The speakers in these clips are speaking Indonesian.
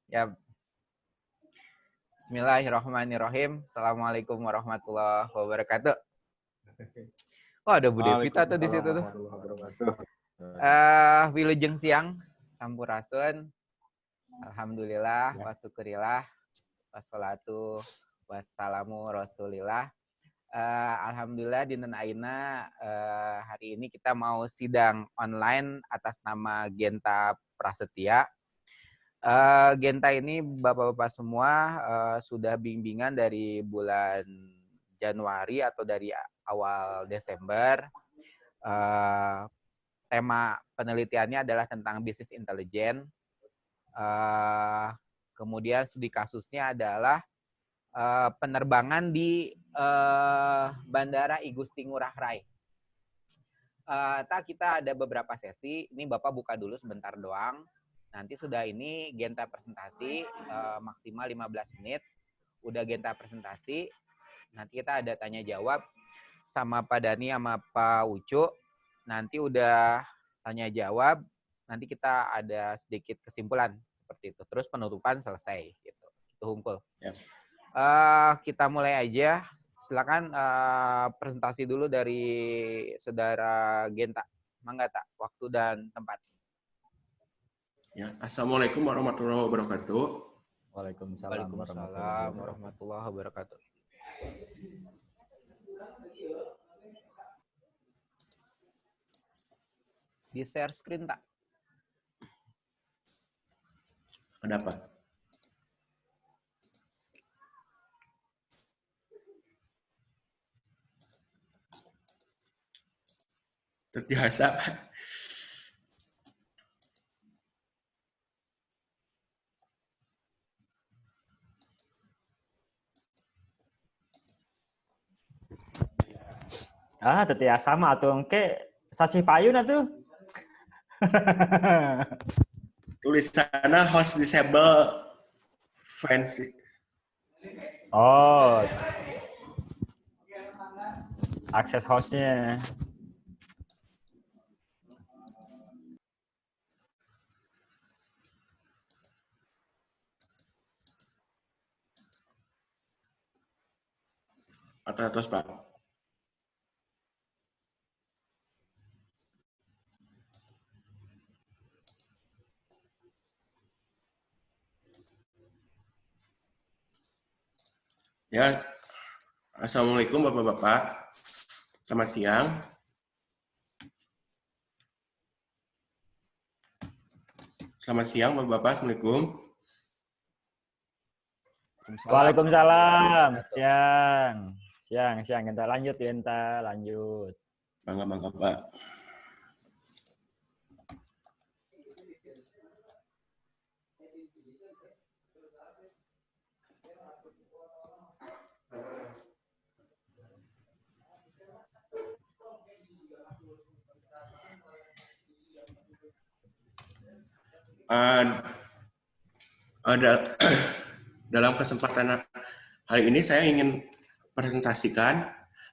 Ya, Bismillahirrahmanirrahim. Assalamualaikum warahmatullahi wabarakatuh. Oh, ada Bu Devita tuh di situ tuh. Wilujeng siang, sampurasun. Alhamdulillah, wasyukurillah, wassalatu wassalamu rasulillah. Alhamdulillah dinten ayeuna hari ini kita mau sidang online atas nama Genta Prasetya. Genta ini Bapak-Bapak semua sudah bimbingan dari bulan Januari atau dari awal Desember. Tema penelitiannya adalah tentang bisnis intelijen. Kemudian studi kasusnya adalah penerbangan di Bandara I Gusti Ngurah Rai. Kita ada beberapa sesi. Ini Bapak buka dulu sebentar doang. Nanti sudah ini Genta presentasi maksimal 15 menit. Udah Genta presentasi. Nanti kita ada tanya jawab sama Pak Dani sama Pak Ucu. Nanti udah tanya jawab. Nanti kita ada sedikit kesimpulan seperti itu. Terus penutupan selesai gitu. Itu hungkul. Yep. Kita mulai aja. Silakan presentasi dulu dari Saudara Genta. Mangga tak waktu dan tempat. Ya, Assalamualaikum warahmatullahi wabarakatuh. Waalaikumsalam warahmatullahi wabarakatuh. Di share screen tak? Ada apa? Terbiasa. Tetia sama atau engke sasih payun atuh. Tulisannya host disable fancy. Oh. Akses hostnya. Atas Pak. Ya, Assalamualaikum Bapak-Bapak. Selamat siang. Selamat siang Bapak-Bapak. Assalamualaikum. Waalaikumsalam. Siang. Genta lanjut. Bangga Pak. Dalam kesempatan hari ini saya ingin presentasikan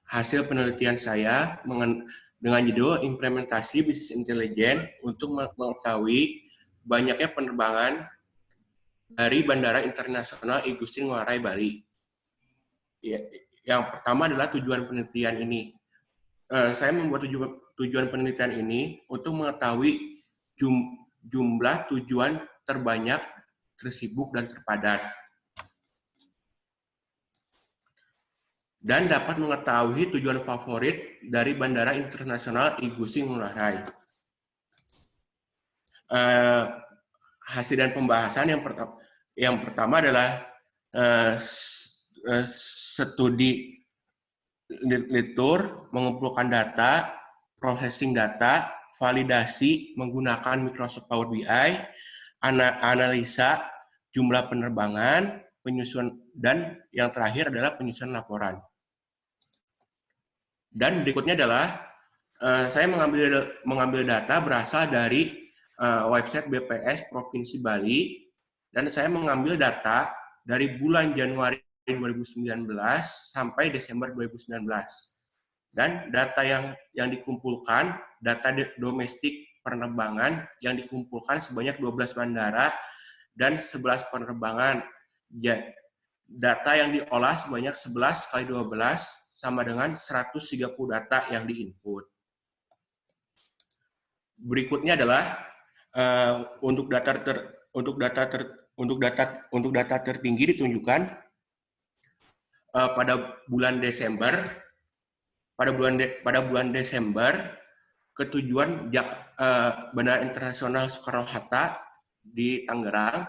hasil penelitian saya dengan judul implementasi bisnis intelijen untuk mengetahui banyaknya penerbangan dari Bandara Internasional I Gusti Ngurah Rai Bali. Yang pertama adalah tujuan penelitian ini. Saya membuat tujuan penelitian ini untuk mengetahui jumlah tujuan terbanyak, tersibuk, dan terpadat. Dan dapat mengetahui tujuan favorit dari Bandara Internasional I Gusti Ngurah Rai. Hasil dan pembahasan yang pertama adalah studi literatur, mengumpulkan data, processing data, validasi menggunakan Microsoft Power BI, analisa jumlah penerbangan, penyusunan, dan yang terakhir adalah penyusunan laporan. Dan berikutnya adalah saya mengambil data berasal dari website BPS Provinsi Bali, dan saya mengambil data dari bulan Januari 2019 sampai Desember 2019. Dan data yang dikumpulkan, data domestik penerbangan yang dikumpulkan sebanyak 12 bandara dan 11 penerbangan. Data yang diolah sebanyak 11 kali 12 sama dengan 130 data yang diinput. Berikutnya adalah untuk data tertinggi ditunjukkan pada bulan Desember. Pada bulan Desember, ketujuan Bandara Internasional Soekarno-Hatta di Tangerang.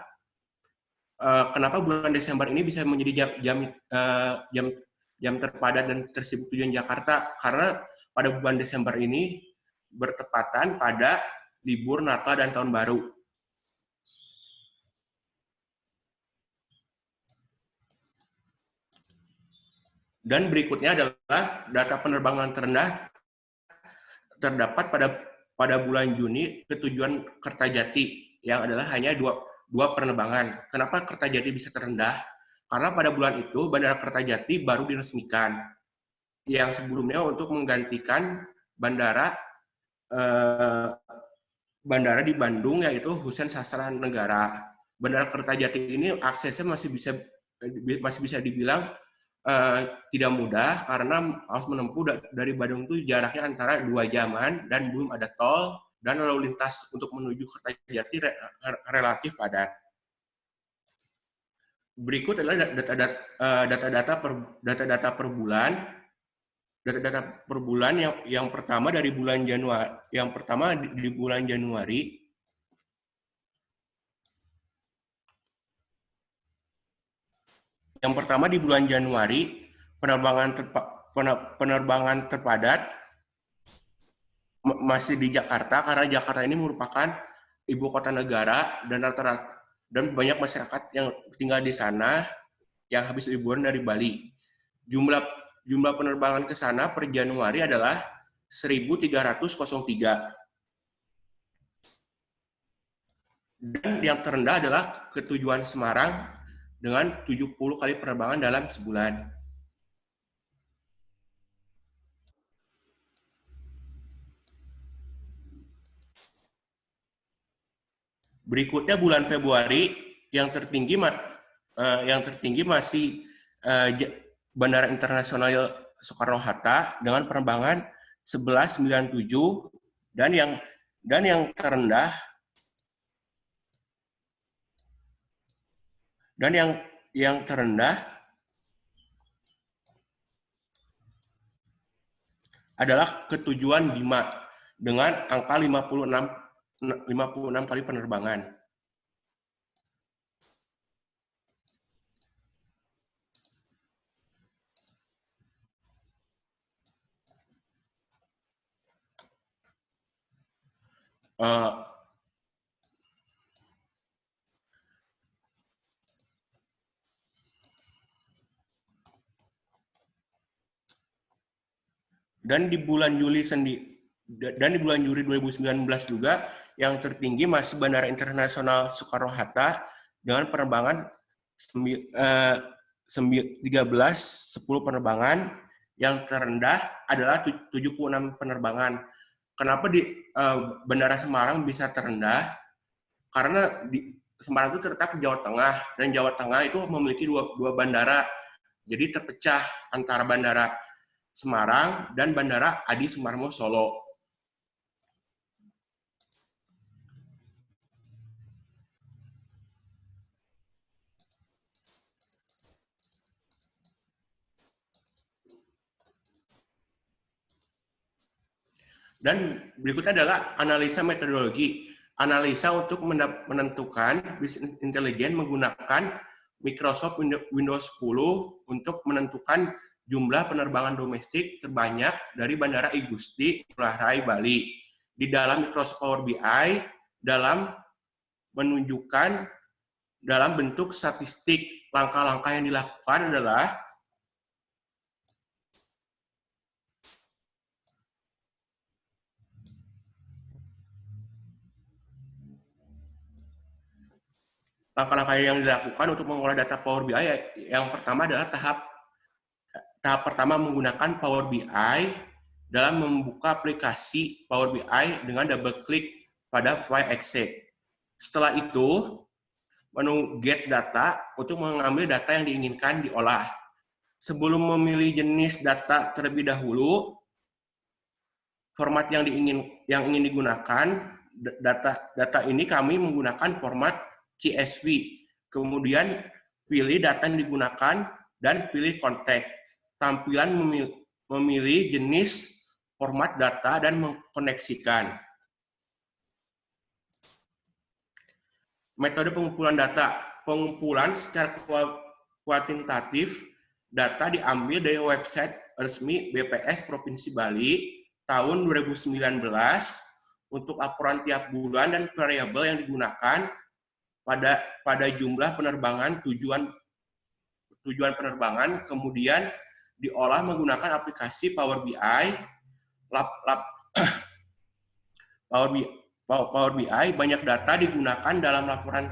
Kenapa bulan Desember ini bisa menjadi jam terpadat dan tersibuk tujuan Jakarta? Karena pada bulan Desember ini bertepatan pada libur Natal dan Tahun Baru. Dan berikutnya adalah data penerbangan terendah terdapat pada bulan Juni ke tujuan Kertajati yang adalah hanya dua penerbangan. Kenapa Kertajati bisa terendah? Karena pada bulan itu Bandara Kertajati baru diresmikan. Yang sebelumnya untuk menggantikan bandara di Bandung yaitu Husein Sastra Negara. Bandara Kertajati ini aksesnya masih bisa dibilang tidak mudah karena harus menempuh dari Bandung itu jaraknya antara 2 jaman dan belum ada tol dan lalu lintas untuk menuju Kertajati relatif padat. Berikut adalah data-data per bulan. Data-data per bulan yang pertama dari bulan Januari. Yang pertama di bulan Januari. Yang pertama di bulan Januari penerbangan terpadat masih di Jakarta karena Jakarta ini merupakan ibu kota negara dan banyak masyarakat yang tinggal di sana yang habis liburan dari Bali. Jumlah penerbangan ke sana per Januari adalah 1.303. Dan yang terendah adalah ke tujuan Semarang dengan 70 kali penerbangan dalam sebulan. Berikutnya bulan Februari yang tertinggi masih Bandara Internasional Soekarno-Hatta dengan penerbangan 1197 dan yang terendah adalah ketujuan Bima dengan angka 56 kali penerbangan. Dan di bulan Juli 2019 juga yang tertinggi masih Bandara Internasional Soekarno-Hatta dengan penerbangan 10 penerbangan, yang terendah adalah 76 penerbangan. Kenapa di Bandara Semarang bisa terendah? Karena di Semarang itu terletak di Jawa Tengah, dan Jawa Tengah itu memiliki dua bandara. Jadi terpecah antara Bandara Semarang dan Bandara Adi Sumarmo Solo. Dan berikutnya adalah analisa metodologi. Analisa untuk menentukan bisnis intelijen menggunakan Microsoft Windows 10 untuk menentukan jumlah penerbangan domestik terbanyak dari Bandara I Gusti Ngurah Rai Bali. Di dalam Microsoft Power BI, dalam menunjukkan dalam bentuk statistik, langkah-langkah yang dilakukan adalah langkah-langkah yang dilakukan untuk mengolah data Power BI. Yang pertama adalah tahap pertama menggunakan Power BI dalam membuka aplikasi Power BI dengan double klik pada file Excel. Setelah itu menu get data untuk mengambil data yang diinginkan diolah. Sebelum memilih jenis data terlebih dahulu, format yang ingin digunakan, data ini kami menggunakan format CSV. Kemudian pilih data yang digunakan dan pilih konteks. Tampilan memilih jenis format data dan mengkoneksikan. Metode pengumpulan data. Pengumpulan secara kuantitatif, data diambil dari website resmi BPS Provinsi Bali tahun 2019 untuk laporan tiap bulan dan variabel yang digunakan pada jumlah penerbangan, tujuan penerbangan, kemudian diolah menggunakan aplikasi Power BI, Power BI, banyak data digunakan dalam laporan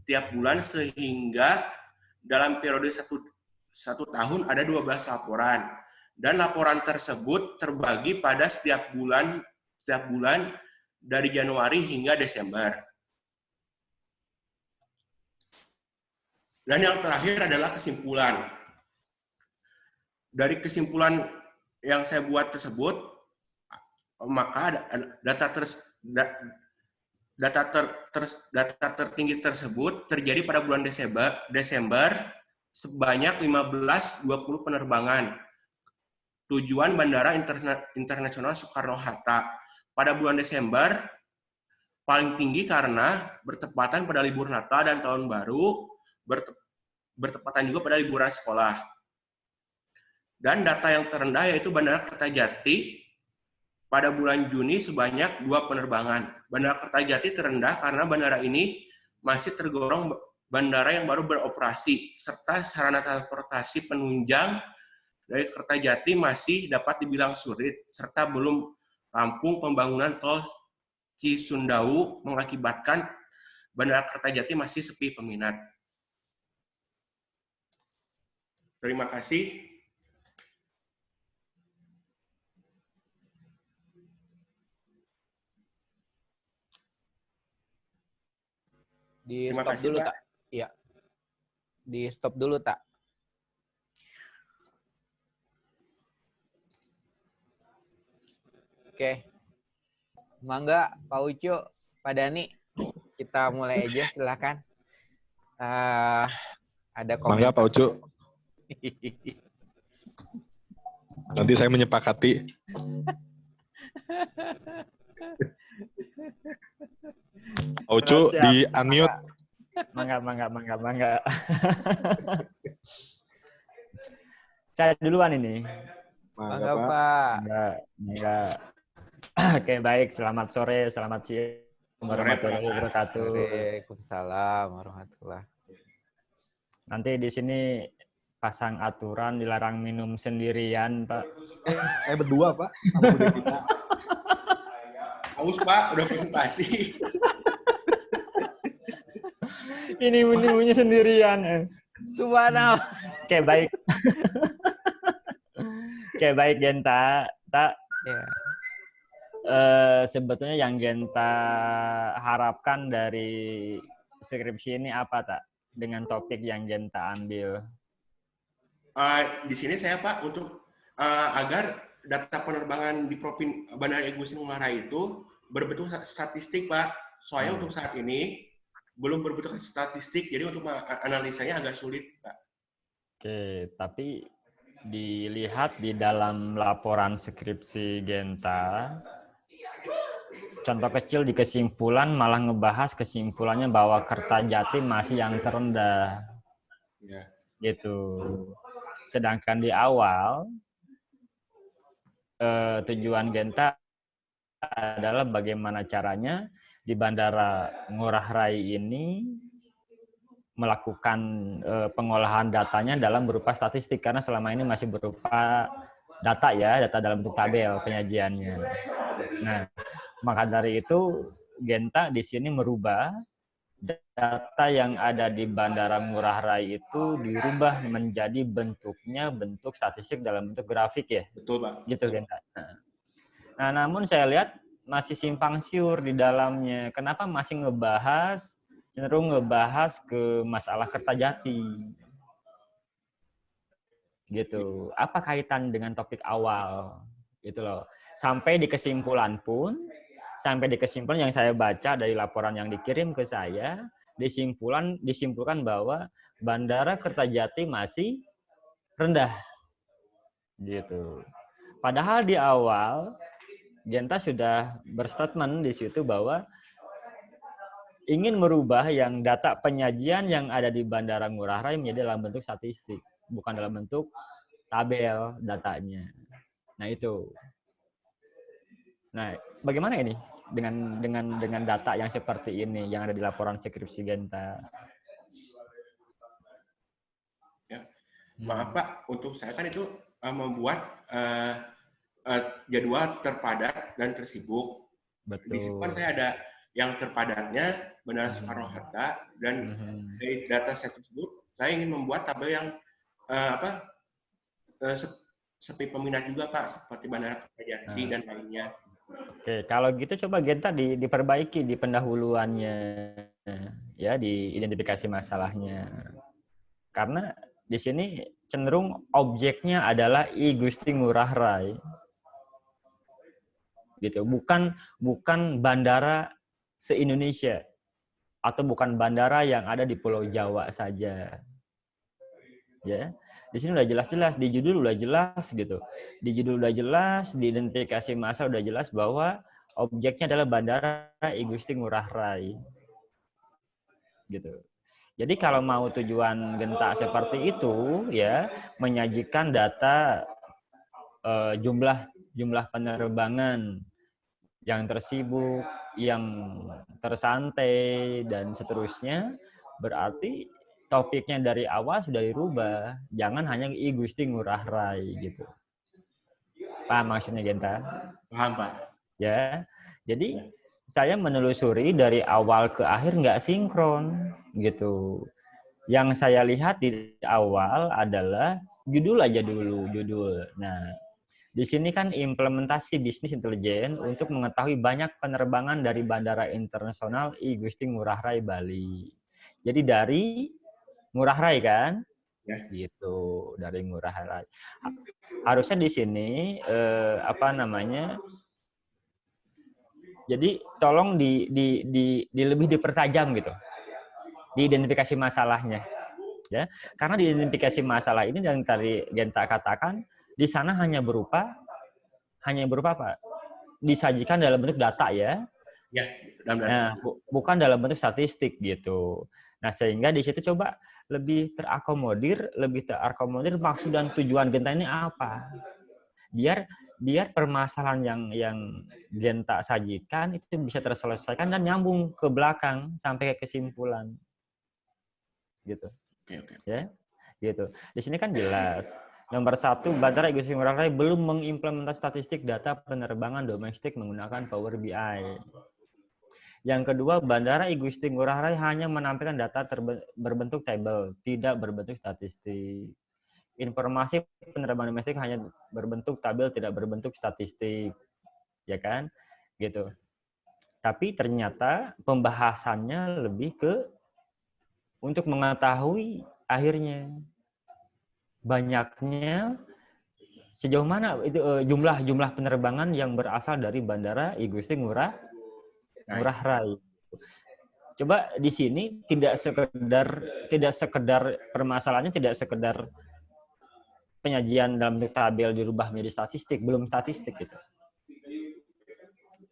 tiap bulan sehingga dalam periode satu tahun ada 12 laporan. Dan laporan tersebut terbagi pada setiap bulan dari Januari hingga Desember. Dan yang terakhir adalah kesimpulan. Dari kesimpulan yang saya buat tersebut, maka data tertinggi tersebut terjadi pada bulan Desember sebanyak 15-20 penerbangan. Tujuan Bandara Internasional Soekarno-Hatta. Pada bulan Desember paling tinggi karena bertepatan pada libur Natal dan Tahun Baru, bertepatan juga pada liburan sekolah. Dan data yang terendah yaitu Bandara Kertajati pada bulan Juni sebanyak 2 penerbangan. Bandara Kertajati terendah karena bandara ini masih tergolong bandara yang baru beroperasi, serta sarana transportasi penunjang dari Kertajati masih dapat dibilang sulit, serta belum rampung pembangunan tol Cisundau mengakibatkan Bandara Kertajati masih sepi peminat. Terima kasih. Di Terima stop kasih, dulu, Pak. Tak. Iya. Di stop dulu, Tak. Oke. Mangga, Pak Ucu, Pak Dani, kita mulai aja, silakan. Ada komen. Mangga, Pak Ucu. Nanti saya menyepakati. Pak Ucu di unmute. Mangga. Saya duluan ini. Mangga, Pak. Mangga. Oke, baik. Selamat sore, selamat siang. Warahmatullahi wabarakatuh. Waalaikumsalam warahmatullahi. Nanti di sini pasang aturan dilarang minum sendirian, Pak. Berdua, Pak. Sama bude kita. Haus, Pak. Udah presentasi. Ini minumnya sendirian. Subhanallah. Oke, baik. Oke, baik, Genta. Tak. Ya. Sebetulnya yang Genta harapkan dari skripsi ini apa, Tak? Dengan topik yang Genta ambil. Di sini saya, Pak, untuk agar data penerbangan di Bandara Igusti Ngurah Rai itu berbentuk statistik, Pak. Soalnya untuk saat ini belum berbentuk statistik, jadi untuk analisanya agak sulit, Pak. Oke, tapi dilihat di dalam laporan skripsi Genta, contoh kecil di kesimpulan malah ngebahas kesimpulannya bahwa Kertajati masih yang terendah. Ya. Gitu. Sedangkan di awal tujuan Genta adalah bagaimana caranya di Bandara Ngurah Rai ini melakukan pengolahan datanya dalam berupa statistik, karena selama ini masih berupa data dalam bentuk tabel penyajiannya. Nah, maka dari itu Genta di sini merubah data yang ada di Bandara Ngurah Rai itu dirubah menjadi bentuk statistik dalam bentuk grafik ya. Betul, Pak. Gitu Genta. Nah, namun saya lihat masih simpang siur di dalamnya. Kenapa masih ngebahas cenderung ngebahas ke masalah Kertajati. Gitu. Apa kaitan dengan topik awal? Gitu loh. Sampai di kesimpulan yang saya baca dari laporan yang dikirim ke saya, disimpulkan bahwa Bandara Kertajati masih rendah. Gitu. Padahal di awal Genta sudah berstatement di situ bahwa ingin merubah yang data penyajian yang ada di Bandara Ngurah Rai menjadi dalam bentuk statistik, bukan dalam bentuk tabel datanya. Nah itu. Nah, bagaimana ini dengan data yang seperti ini yang ada di laporan skripsi Genta? Ya. Maaf Pak, untuk saya kan itu membuat jadwal terpadat dan tersibuk. Betul. Di situ kan saya ada yang terpadatnya Bandara Soekarno-Hatta, dan dari data saya tersebut saya ingin membuat tabel yang sepi peminat juga Pak, seperti Bandara Kertajati dan lainnya. Oke, kalau gitu coba Genta diperbaiki di pendahuluannya, ya, di identifikasi masalahnya. Karena di sini cenderung objeknya adalah I Gusti Ngurah Rai, gitu. Bukan bandara se-Indonesia atau bukan bandara yang ada di Pulau Jawa saja, ya. Di sini udah jelas-jelas, di judul udah jelas gitu. Di judul udah jelas, di identifikasi massa udah jelas bahwa objeknya adalah Bandara I Gusti Ngurah Rai. Gitu. Jadi kalau mau tujuan Genta seperti itu, ya, menyajikan data jumlah penerbangan yang tersibuk, yang tersantai dan seterusnya, berarti topiknya dari awal sudah dirubah. Jangan hanya I Gusti Ngurah Rai gitu. Paham maksudnya Genta? Paham Pak. Ya. Jadi saya menelusuri dari awal ke akhir nggak sinkron gitu. Yang saya lihat di awal adalah judul aja dulu, judul. Nah, di sini kan implementasi bisnis intelijen untuk mengetahui banyak penerbangan dari Bandara Internasional I Gusti Ngurah Rai Bali. Jadi dari Ngurah Rai kan, ya, gitu, dari Ngurah Rai. Harusnya di sini jadi tolong di lebih dipertajam gitu, di identifikasi masalahnya, ya. Karena di identifikasi masalah ini yang tadi Genta katakan, di sana hanya berupa apa? Disajikan dalam bentuk data, ya. Ya, nah, bukan dalam bentuk statistik gitu. Nah, sehingga di situ coba lebih terakomodir maksud dan tujuan Genta ini apa. Biar permasalahan yang Genta sajikan itu bisa terselesaikan dan nyambung ke belakang sampai ke kesimpulan. Gitu. Oke. Ya. Gitu. Di sini kan jelas. Nomor 1, Bandara I Gusti Ngurah Rai belum mengimplementasi statistik data penerbangan domestik menggunakan Power BI. Yang kedua, Bandara I Gusti Ngurah Rai hanya menampilkan data berbentuk tabel, tidak berbentuk statistik. Informasi penerbangan domestik hanya berbentuk tabel, tidak berbentuk statistik. Ya kan? Gitu. Tapi ternyata pembahasannya lebih ke untuk mengetahui akhirnya banyaknya sejauh mana itu jumlah penerbangan yang berasal dari Bandara I Gusti Ngurah Rai. Coba di sini tidak sekedar permasalahannya tidak sekedar penyajian dalam bentuk tabel dirubah menjadi statistik, belum statistik gitu.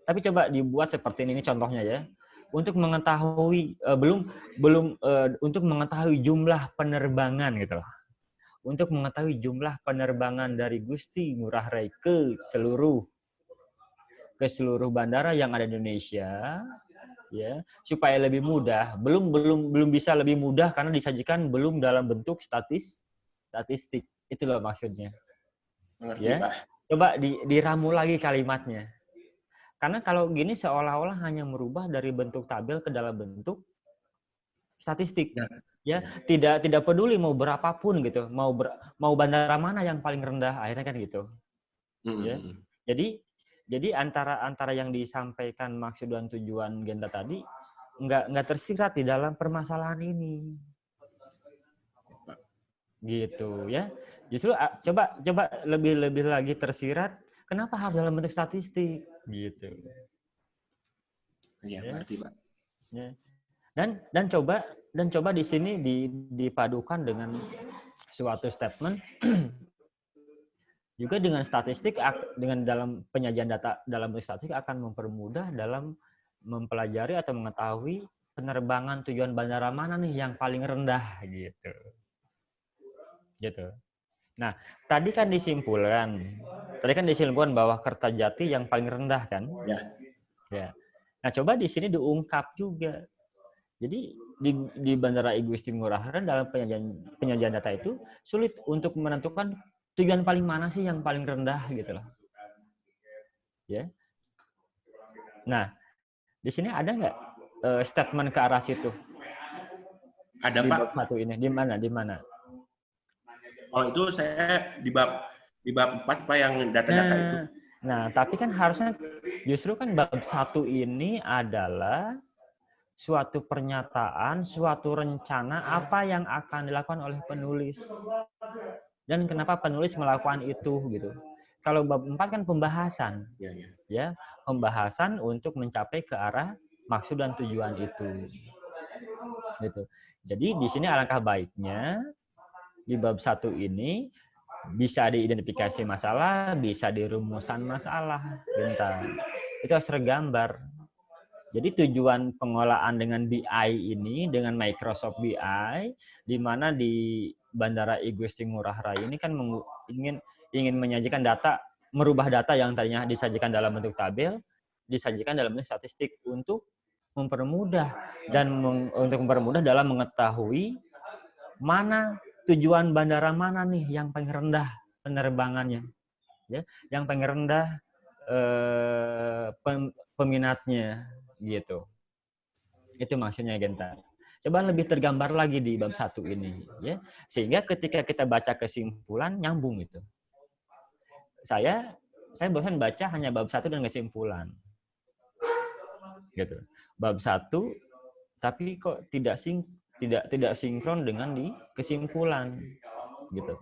Tapi coba dibuat seperti ini contohnya, ya. Untuk mengetahui untuk mengetahui jumlah penerbangan gitu loh. Untuk mengetahui jumlah penerbangan dari Gusti Ngurah Rai ke seluruh bandara yang ada di Indonesia, ya, supaya lebih mudah. Belum bisa lebih mudah karena disajikan belum dalam bentuk statistik. Itulah maksudnya. Mengerti, ya. Pak. Coba diramu lagi kalimatnya. Karena kalau gini seolah-olah hanya merubah dari bentuk tabel ke dalam bentuk statistik. Ya, tidak peduli mau berapapun gitu, mau bandara mana yang paling rendah, akhirnya kan gitu. Ya. Jadi antara yang disampaikan maksud dan tujuan Genta tadi nggak tersirat di dalam permasalahan ini. Gitu ya. Justru coba lebih lagi tersirat, kenapa harus dalam bentuk statistik gitu. Iya, Ya. ngerti, Pak. Ya. Dan coba di sini dipadukan dengan suatu statement juga dengan statistik, dengan dalam penyajian data dalam bentuk statistik akan mempermudah dalam mempelajari atau mengetahui penerbangan tujuan bandara mana nih yang paling rendah gitu. Nah, tadi kan disimpulkan bahwa Kertajati yang paling rendah kan? Ya. Nah, coba di sini diungkap juga. Jadi di Bandara I Gusti Ngurah Rai dalam penyajian data itu sulit untuk menentukan tujuan paling mana sih yang paling rendah gitu loh. Ya. Nah, di sini ada nggak statement ke arah situ? Ada, di Pak. bab 1 ini. Di mana? Kalau itu saya di bab 4 Pak yang data-data itu. Nah, tapi kan harusnya justru kan bab 1 ini adalah suatu pernyataan, suatu rencana apa yang akan dilakukan oleh penulis. Dan kenapa penulis melakukan itu gitu. Kalau bab 4 kan pembahasan. Ya, pembahasan untuk mencapai ke arah maksud dan tujuan itu. Gitu. Jadi di sini alangkah baiknya di bab 1 ini bisa diidentifikasi masalah, bisa dirumusan masalah, bentar. Itu harus tergambar. Jadi tujuan pengolahan dengan BI ini, dengan Microsoft BI, di mana di Bandara I Gusti Ngurah Rai ini kan ingin menyajikan data, merubah data yang tadinya disajikan dalam bentuk tabel, disajikan dalam bentuk statistik untuk mempermudah untuk mempermudah dalam mengetahui mana tujuan bandara mana nih yang paling rendah penerbangannya, ya, yang paling rendah peminatnya. Gitu. Itu maksudnya Genta. Coba lebih tergambar lagi di bab 1 ini ya. Sehingga ketika kita baca kesimpulan nyambung itu. Saya bosan baca hanya bab 1 dan kesimpulan. Gitu. Bab 1 tapi kok tidak sinkron dengan di kesimpulan gitu.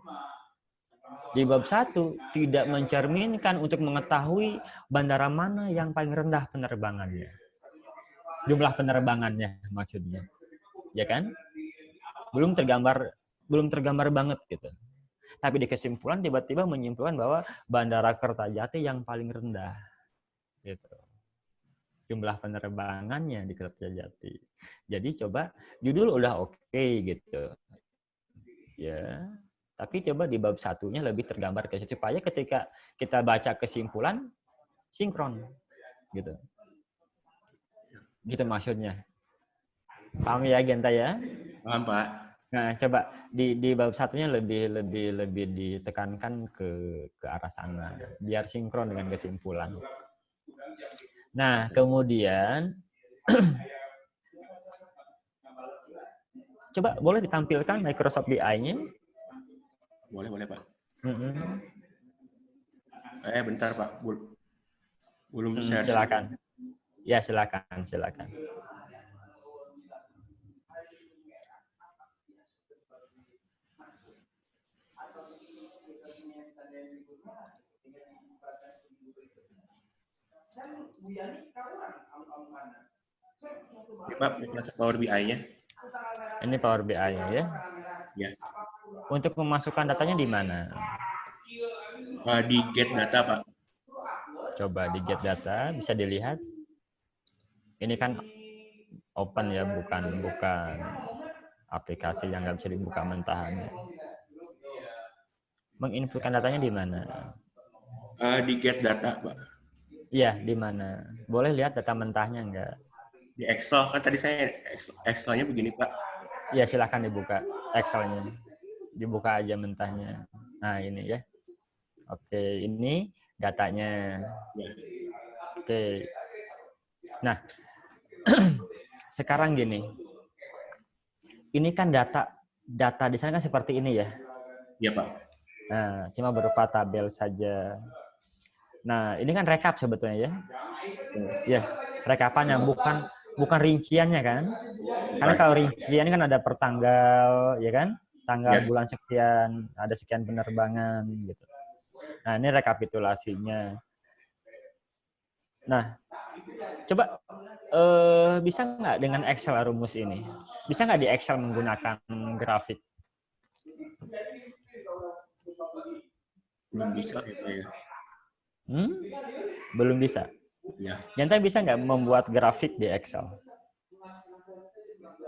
Di bab 1 tidak mencerminkan untuk mengetahui bandara mana yang paling rendah penerbangannya. Jumlah penerbangannya maksudnya, ya kan? Belum tergambar banget gitu. Tapi di kesimpulan tiba-tiba menyimpulkan bahwa Bandara Kertajati yang paling rendah, gitu. Jumlah penerbangannya di Kertajati. Jadi coba judul udah oke gitu, ya. Tapi coba di bab 1-nya lebih tergambar ke situ supaya ketika kita baca kesimpulan sinkron, gitu. Gitu maksudnya. Paham ya Genta ya? Paham, Pak. Nah, coba di bab 1-nya lebih ditekankan ke arah sana biar sinkron dengan kesimpulan. Nah, kemudian coba boleh ditampilkan Microsoft BI-nya? Boleh, Pak. Bentar, Pak. Belum share. Silakan. Ya, silakan. Ini Pak, Power BI-nya. Ini Power BI-nya ya. Ya. Untuk memasukkan datanya di mana? Di get data, Pak. Coba di get data bisa dilihat. Ini kan open ya, bukan aplikasi yang nggak bisa dibuka mentahannya. Menginfokan datanya di mana? Di get data, Pak. Iya, di mana? Boleh lihat data mentahnya nggak? Di Excel, kan tadi saya Excel-nya begini, Pak. Iya, silahkan dibuka Excel-nya. Dibuka aja mentahnya. Nah, ini ya. Oke, ini datanya. Ya. Oke. Nah, sekarang gini. Ini kan data di sana kan seperti ini ya. Iya, Pak. Nah, cuma berupa tabel saja. Nah, ini kan rekap sebetulnya ya. Ya, rekapan yang bukan rinciannya kan? Karena kalau rincian kan ada per tanggal, ya kan? Tanggal Ya. bulan sekian, ada sekian penerbangan gitu. Nah, ini rekapitulasinya. Nah, coba bisa nggak dengan Excel rumus ini? Bisa nggak di Excel menggunakan grafik? Belum bisa gitu ya. Belum bisa. Ya, Genta bisa nggak membuat grafik di Excel?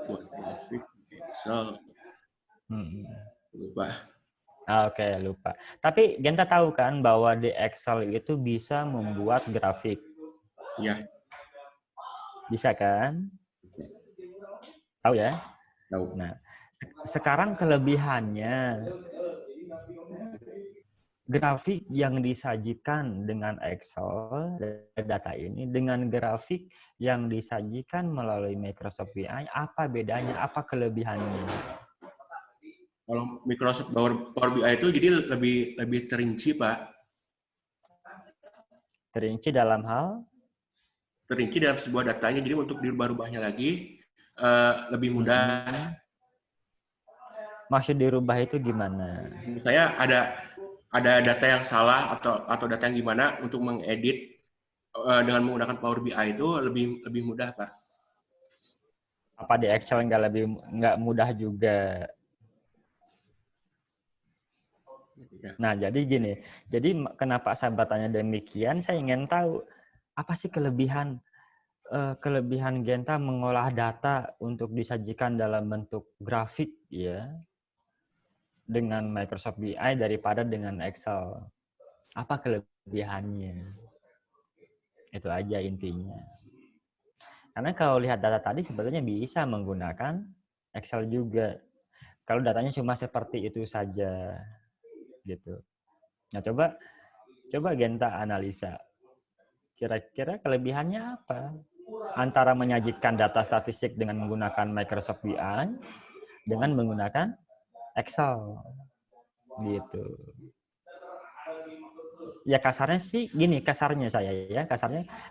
buat grafik Excel lupa. Oke, lupa. Tapi Genta tahu kan bahwa di Excel itu bisa membuat grafik. Ya, Bisa kan? Tahu ya? tahu. Nah, sekarang kelebihannya grafik yang disajikan dengan Excel data ini dengan grafik yang disajikan melalui Microsoft BI, apa bedanya? Apa kelebihannya? Kalau Microsoft Power BI itu jadi lebih terinci, Pak. Terinci dalam hal? Terinci dalam sebuah datanya, jadi untuk dirubah-rubahnya lagi lebih mudah. Maksud dirubah itu gimana? Misalnya ada data yang salah atau data yang gimana untuk mengedit dengan menggunakan Power BI itu lebih mudah, Pak. Apa di Excel nggak mudah juga? Nah, jadi gini. Jadi kenapa saya bertanya demikian? Saya ingin tahu apa sih kelebihan Genta mengolah data untuk disajikan dalam bentuk grafik ya dengan Microsoft BI daripada dengan Excel. Apa kelebihannya? Itu aja intinya. Karena kalau lihat data tadi sebetulnya bisa menggunakan Excel juga. Kalau datanya cuma seperti itu saja gitu. Nah, coba Genta analisa. Kira-kira kelebihannya apa? Antara menyajikan data statistik dengan menggunakan Microsoft BI dengan menggunakan Excel. Gitu. Ya kasarnya sih gini, kasarnya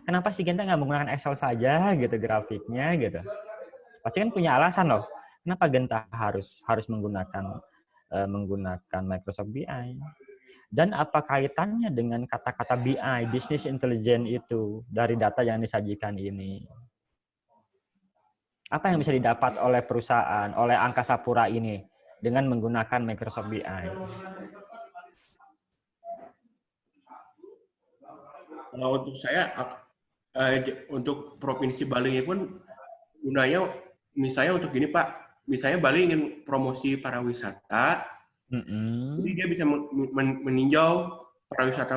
kenapa sih Genta nggak menggunakan Excel saja gitu grafiknya gitu. Pasti kan punya alasan loh. Kenapa Genta harus menggunakan Microsoft BI? Dan apa kaitannya dengan kata-kata BI, Business Intelligence itu dari data yang disajikan ini? Apa yang bisa didapat oleh perusahaan, oleh Angkasa Pura ini dengan menggunakan Microsoft BI? Kalau untuk saya, untuk Provinsi Bali pun gunanya misalnya untuk gini, Pak. Misalnya Bali ingin promosi pariwisata, jadi dia bisa meninjau pariwisata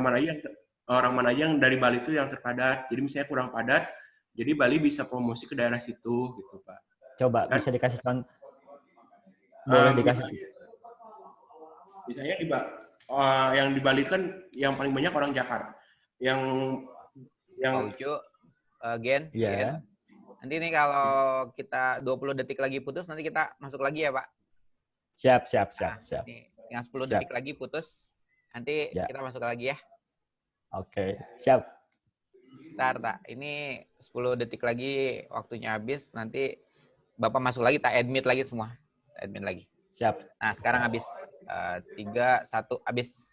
orang mana aja yang dari Bali itu yang terpadat. Jadi misalnya kurang padat, jadi Bali bisa promosi ke daerah situ, gitu, Pak. Coba bisa dikasih contoh? Boleh dikasih. Misalnya yang di Bali kan yang paling banyak orang Jakarta. Yang Pak Ucu, Gen. Iya. Nanti nih kalau kita 20 detik lagi putus, nanti kita masuk lagi ya, Pak. Siap. Nih, yang 10 detik lagi putus, nanti kita masuk lagi ya. Oke, siap. Ntar, ini 10 detik lagi waktunya habis, nanti Bapak masuk lagi, tak admit lagi semua. Admit lagi. Siap. Nah, sekarang habis. 3, 1, habis.